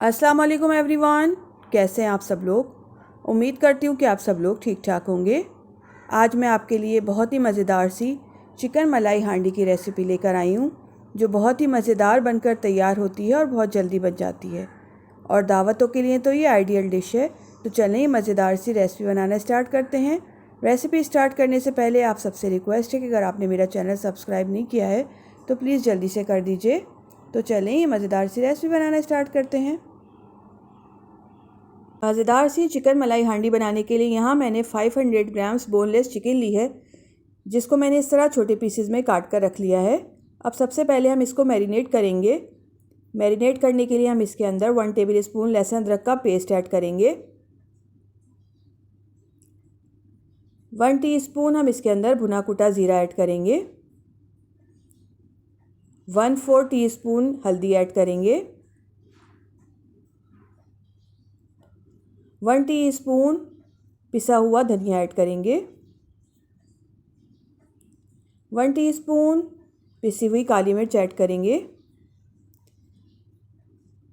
अस्सलाम वालेकुम एवरीवन। कैसे हैं आप सब लोग। उम्मीद करती हूँ कि आप सब लोग ठीक ठाक होंगे। आज मैं आपके लिए बहुत ही मज़ेदार सी चिकन मलाई हांडी की रेसिपी लेकर आई हूँ, जो बहुत ही मज़ेदार बनकर तैयार होती है और बहुत जल्दी बन जाती है, और दावतों के लिए तो ये आइडियल डिश है। तो चलें ही मज़ेदार सी रेसिपी बनाना स्टार्ट करते हैं। रेसिपी स्टार्ट करने से पहले आप सबसे रिक्वेस्ट है कि अगर आपने मेरा चैनल सब्सक्राइब नहीं किया है तो प्लीज़ जल्दी से कर दीजिए। तो चलें ही मज़ेदार सी रेसिपी बनाना स्टार्ट करते हैं। मज़ेदार सी चिकन मलाई हांडी बनाने के लिए यहाँ मैंने 500 ग्राम्स बोनलेस चिकन ली है, जिसको मैंने इस तरह छोटे पीसेस में काट कर रख लिया है। अब सबसे पहले हम इसको मैरिनेट करेंगे। मैरिनेट करने के लिए हम इसके अंदर 1 टेबल स्पून लहसुन अदरक का पेस्ट ऐड करेंगे। 1 टीस्पून हम इसके अंदर भुना कुटा ज़ीरा ऐड करेंगे। 1/4 टीस्पून हल्दी ऐड करेंगे। 1 टीस्पून पिसा हुआ धनिया ऐड करेंगे। 1 टीस्पून पिसी हुई काली मिर्च ऐड करेंगे।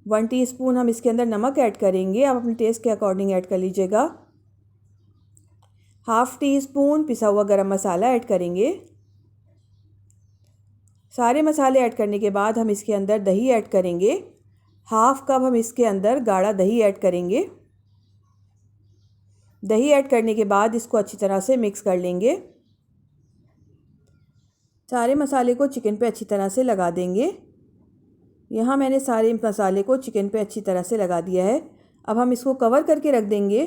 1 टीस्पून हम इसके अंदर नमक ऐड करेंगे। आप अपने टेस्ट के अकॉर्डिंग ऐड कर लीजिएगा। 1/2 टीस्पून पिसा हुआ गरम मसाला ऐड करेंगे। सारे मसाले ऐड करने के बाद हम इसके अंदर दही ऐड करेंगे। 1/2 कप हम इसके अंदर गाढ़ा दही ऐड करेंगे। दही ऐड करने के बाद इसको अच्छी तरह से मिक्स कर लेंगे। सारे मसाले को चिकन पे अच्छी तरह से लगा देंगे। यहाँ मैंने सारे मसाले को चिकन पे अच्छी तरह से लगा दिया है। अब हम इसको कवर करके रख देंगे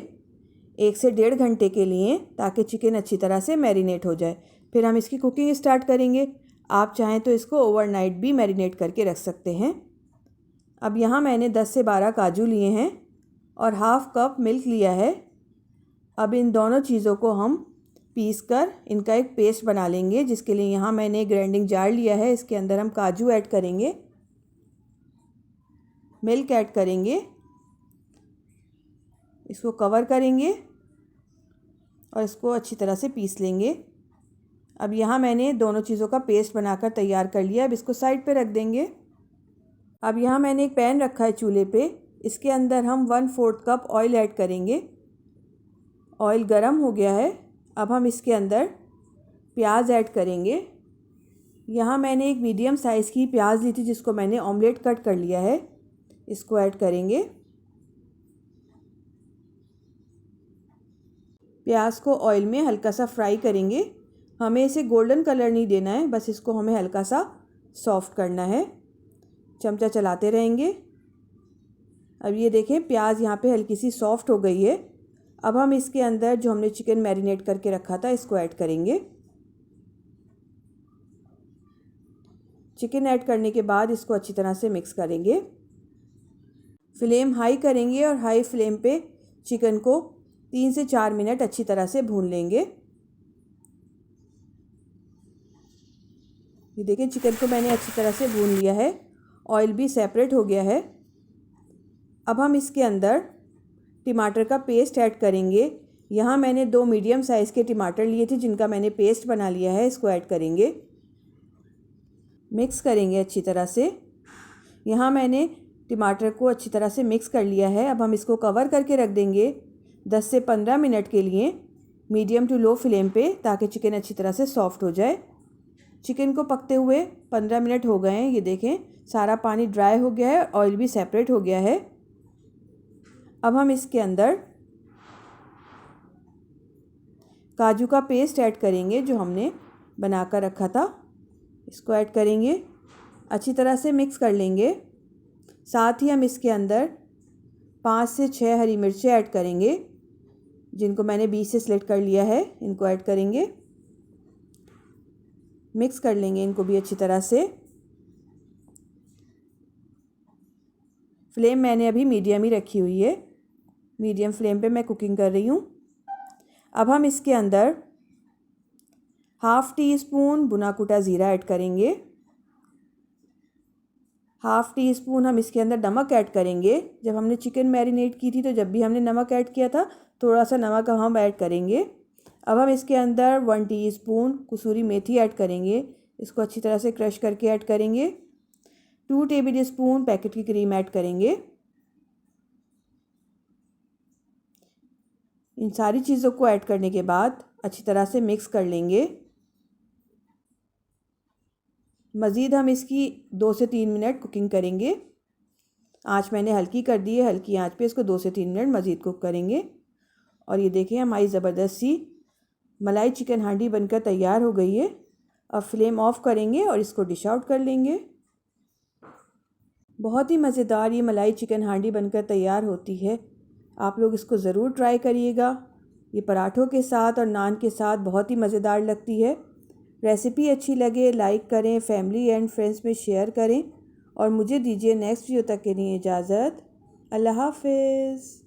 1 से 1.5 घंटे के लिए, ताकि चिकन अच्छी तरह से मैरिनेट हो जाए। फिर हम इसकी कुकिंग स्टार्ट करेंगे। आप चाहें तो इसको ओवरनाइट भी मैरिनेट करके रख सकते हैं। अब यहाँ मैंने 10 से 12 काजू लिए हैं और 1/2 कप मिल्क लिया है। अब इन दोनों चीज़ों को हम पीस कर इनका एक पेस्ट बना लेंगे, जिसके लिए यहाँ मैंने ग्राइंडिंग जार लिया है। इसके अंदर हम काजू ऐड करेंगे, मिल्क ऐड करेंगे, इसको कवर करेंगे और इसको अच्छी तरह से पीस लेंगे। अब यहाँ मैंने दोनों चीज़ों का पेस्ट बनाकर तैयार कर लिया। अब इसको साइड पे रख देंगे। अब यहाँ मैंने एक पैन रखा है चूल्हे पे। इसके अंदर हम 1/4 कप ऑयल ऐड करेंगे। ऑयल गरम हो गया है। अब हम इसके अंदर प्याज ऐड करेंगे। यहाँ मैंने एक मीडियम साइज़ की प्याज ली थी, जिसको मैंने ऑमलेट कट कर लिया है। इसको ऐड करेंगे। प्याज को ऑयल में हल्का सा फ्राई करेंगे। हमें इसे गोल्डन कलर नहीं देना है, बस इसको हमें हल्का सा सॉफ्ट करना है। चमचा चलाते रहेंगे। अब ये देखें, प्याज यहाँ पे हल्की सी सॉफ्ट हो गई है। अब हम इसके अंदर जो हमने चिकन मैरिनेट करके रखा था, इसको ऐड करेंगे। चिकन ऐड करने के बाद इसको अच्छी तरह से मिक्स करेंगे। फ्लेम हाई करेंगे और हाई फ्लेम पे चिकन को 3 से 4 मिनट अच्छी तरह से भून लेंगे। ये देखिए, चिकन को मैंने अच्छी तरह से भून लिया है। ऑयल भी सेपरेट हो गया है। अब हम इसके अंदर टमाटर का पेस्ट ऐड करेंगे। यहाँ मैंने 2 मीडियम साइज़ के टमाटर लिए थे, जिनका मैंने पेस्ट बना लिया है। इसको ऐड करेंगे, मिक्स करेंगे अच्छी तरह से। यहाँ मैंने टमाटर को अच्छी तरह से मिक्स कर लिया है। अब हम इसको कवर करके रख देंगे 10 से 15 मिनट के लिए मीडियम टू लो फ्लेम पे, ताकि चिकन अच्छी तरह से सॉफ्ट हो जाए। चिकन को पकते हुए 15 मिनट हो गए हैं। ये देखें, सारा पानी ड्राई हो गया है, ऑयल भी सेपरेट हो गया है। अब हम इसके अंदर काजू का पेस्ट ऐड करेंगे, जो हमने बना कर रखा था। इसको ऐड करेंगे, अच्छी तरह से मिक्स कर लेंगे। साथ ही हम इसके अंदर 5 से 6 हरी मिर्चें ऐड करेंगे, जिनको मैंने बीच से स्लिट कर लिया है। इनको ऐड करेंगे, मिक्स कर लेंगे इनको भी अच्छी तरह से। फ्लेम मैंने अभी मीडियम ही रखी हुई है। मीडियम फ्लेम पे मैं कुकिंग कर रही हूँ। अब हम इसके अंदर 1/2 टीस्पून भुना कुटा ज़ीरा ऐड करेंगे। 1/2 टीस्पून हम इसके अंदर नमक ऐड करेंगे। जब हमने चिकन मैरिनेट की थी, तो जब भी हमने नमक ऐड किया था, थोड़ा सा नमक हम ऐड करेंगे। अब हम इसके अंदर 1 टीस्पून कसूरी मेथी ऐड करेंगे। इसको अच्छी तरह से क्रश करके ऐड करेंगे। 2 टेबल स्पून पैकेट की क्रीम ऐड करेंगे। इन सारी चीज़ों को ऐड करने के बाद अच्छी तरह से मिक्स कर लेंगे। मज़ीद हम इसकी 2 से 3 मिनट कुकिंग करेंगे। आँच मैंने हल्की कर दी है, हल्की आँच पे इसको 2 से 3 मिनट मज़ीद कुक करेंगे। और ये देखिए हमारी ज़बरदस्त सी मलाई चिकन हांडी बनकर तैयार हो गई है। अब फ्लेम ऑफ करेंगे और इसको डिश आउट कर लेंगे। बहुत ही मज़ेदार ये मलाई चिकन हांडी बनकर तैयार होती है। आप लोग इसको ज़रूर ट्राई करिएगा। ये पराठों के साथ और नान के साथ बहुत ही मज़ेदार लगती है। रेसिपी अच्छी लगे लाइक करें, फैमिली एंड फ्रेंड्स में शेयर करें और मुझे दीजिए नेक्स्ट वीडियो तक के लिए इजाज़त। अल्लाह हाफ़िज़।